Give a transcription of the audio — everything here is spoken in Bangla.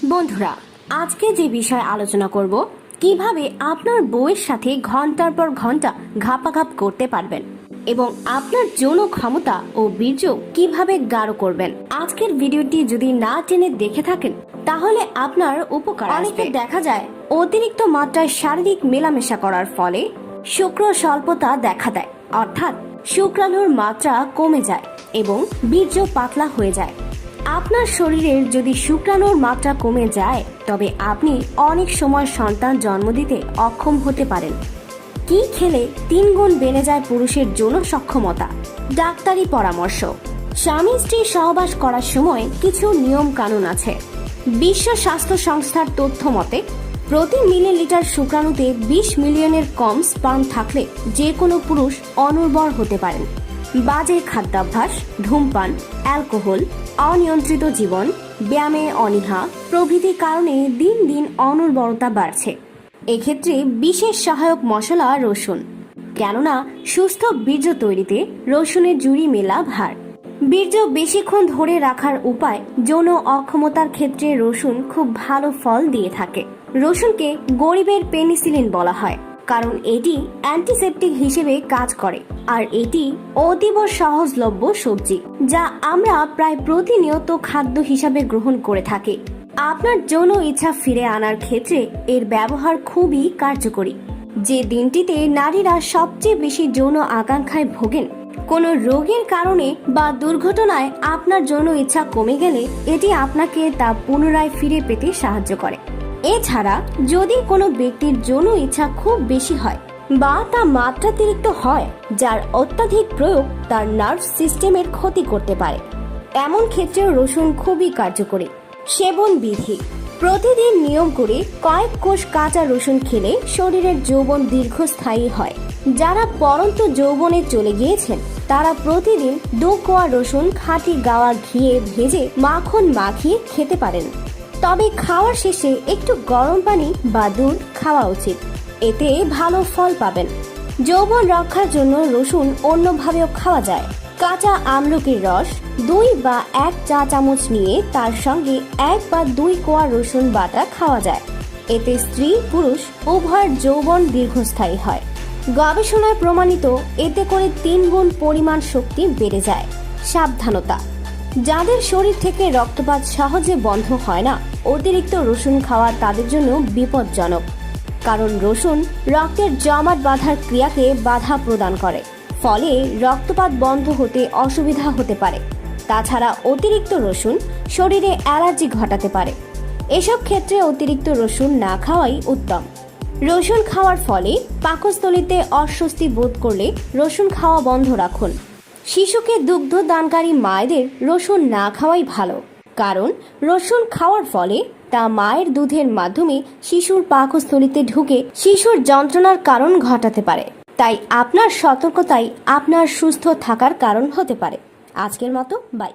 বন্ধুরা, আজকে যে বিষয় আলোচনা করব, কিভাবে আপনার বউয়ের সাথে ঘন্টার পর ঘন্টা ঘাপাঘাপ করতে পারবেন এবং আপনার যৌন ক্ষমতা ও বীর্য কিভাবে গাঢ় করবেন। আজকের ভিডিওটি যদি না টেনে দেখে থাকেন তাহলে আপনার উপকার আসবে। অনেকে দেখা যায় অতিরিক্ত মাত্রায় শারীরিক মেলামেশা করার ফলে শুক্র স্বল্পতা দেখা দেয়, অর্থাৎ শুক্রাণুর মাত্রা কমে যায় এবং বীর্য পাতলা হয়ে যায়। আপনার শরীরের যদি শুক্রাণুর মাত্রা কমে যায় তবে আপনি অনেক সময় সন্তান জন্ম দিতে অক্ষম হতে পারেন। কি খেলে 3 গুণ বেড়ে যায় পুরুষের যৌন সক্ষমতা? ডাক্তারি পরামর্শ। স্বামী স্ত্রী সহবাস করার সময় কিছু নিয়ম কানুন আছে। বিশ্ব স্বাস্থ্য সংস্থার তথ্য মতে প্রতি মিলিলিটার শুক্রাণুতে 20 মিলিয়নের কম স্পার্ম থাকলে যে কোনো পুরুষ অনুর্বর হতে পারেন। বাজে খাদ্যাভ্যাস, ধূমপান, অ্যালকোহল, অনিয়ন্ত্রিত জীবন, ব্যায়ামে অনীহা প্রভৃতি কারণে দিন দিন অনুর্বরতা বাড়ছে। এক্ষেত্রে বিশেষ সহায়ক মশলা রসুন, কেননা সুস্থ বীর্য তৈরিতে রসুনের জুড়ি মেলা ভার। বীর্য বেশিক্ষণ ধরে রাখার উপায়। যৌন অক্ষমতার ক্ষেত্রে রসুন খুব ভালো ফল দিয়ে থাকে। রসুনকে গরিবের পেনিসিলিন বলা হয়, কারণ এটি অ্যান্টিসেপটিক হিসেবে কাজ করে আর এটি অতীব সহজলভ্য সবজি, যা আমরা প্রায় প্রতিনিয়ত খাদ্য হিসাবে গ্রহণ করে থাকি। আপনার যৌন ইচ্ছা ফিরে আনার ক্ষেত্রে এর ব্যবহার খুবই কার্যকরী। যে দিনটিতে নারীরা সবচেয়ে বেশি যৌন আকাঙ্ক্ষায় ভোগেন, কোনো রোগের কারণে বা দুর্ঘটনায় আপনার যৌন ইচ্ছা কমে গেলে এটি আপনাকে তা পুনরায় ফিরে পেতে সাহায্য করে। এছাড়া যদি কোনো ব্যক্তির যৌন ইচ্ছা খুব বেশি হয় বা তা মাত্রাতিরিক্ত হয়, যার অত্যাধিক প্রয়োগ তার নার্ভ সিস্টেমের ক্ষতি করতে পারে, এমন ক্ষেত্রেও রসুন খুবই কার্যকরী। সেবন বিধি। প্রতিদিন নিয়ম করে কয়েক কোষ কাঁচা রসুন খেলে শরীরের যৌবন দীর্ঘস্থায়ী হয়। যারা পরন্ত যৌবনে চলে গিয়েছেন তারা প্রতিদিন 2 কোয়া রসুন খাঁটি গাওয়া ঘিয়ে ভেজে মাখন মাখিয়ে খেতে পারেন। তবে খাওয়ার শেষে একটু গরম পানি বা দুধ খাওয়া উচিত, এতে ভালো ফল পাবেন। যৌবন রক্ষার জন্য রসুন অন্যভাবেও খাওয়া যায়। কাঁচা আমলকির রস 2 বা 1 চা চামচ নিয়ে তার সঙ্গে 1 বা 2 কোয়া রসুন বাটা খাওয়া যায়। এতে স্ত্রী পুরুষ উভয়ের যৌবন দীর্ঘস্থায়ী হয়। গবেষণায় প্রমাণিত, এতে করে 3 গুণ পরিমাণ শক্তি বেড়ে যায়। সাবধানতা। যাদের শরীর থেকে রক্তপাত সহজে বন্ধ হয় না, অতিরিক্ত রসুন খাওয়া তাদের জন্য বিপজ্জনক, কারণ রসুন রক্তের জমাট বাঁধার ক্রিয়াকে বাধা প্রদান করে, ফলে রক্তপাত বন্ধ হতে অসুবিধা হতে পারে। তাছাড়া অতিরিক্ত রসুন শরীরে অ্যালার্জি ঘটাতে পারে। এসব ক্ষেত্রে অতিরিক্ত রসুন না খাওয়াই উত্তম। রসুন খাওয়ার ফলে পাকস্থলীতে অস্বস্তি বোধ করলে রসুন খাওয়া বন্ধ রাখুন। শিশুকে দুগ্ধ দানকারী মায়েদের রসুন না খাওয়াই ভালো, কারণ রসুন খাওয়ার ফলে তা মায়ের দুধের মাধ্যমে শিশুর পাকস্থলীতে ঢুকে শিশুর যন্ত্রণার কারণ ঘটাতে পারে। তাই আপনার সতর্কতাই আপনার সুস্থ থাকার কারণ হতে পারে। আজকের মতো বাই।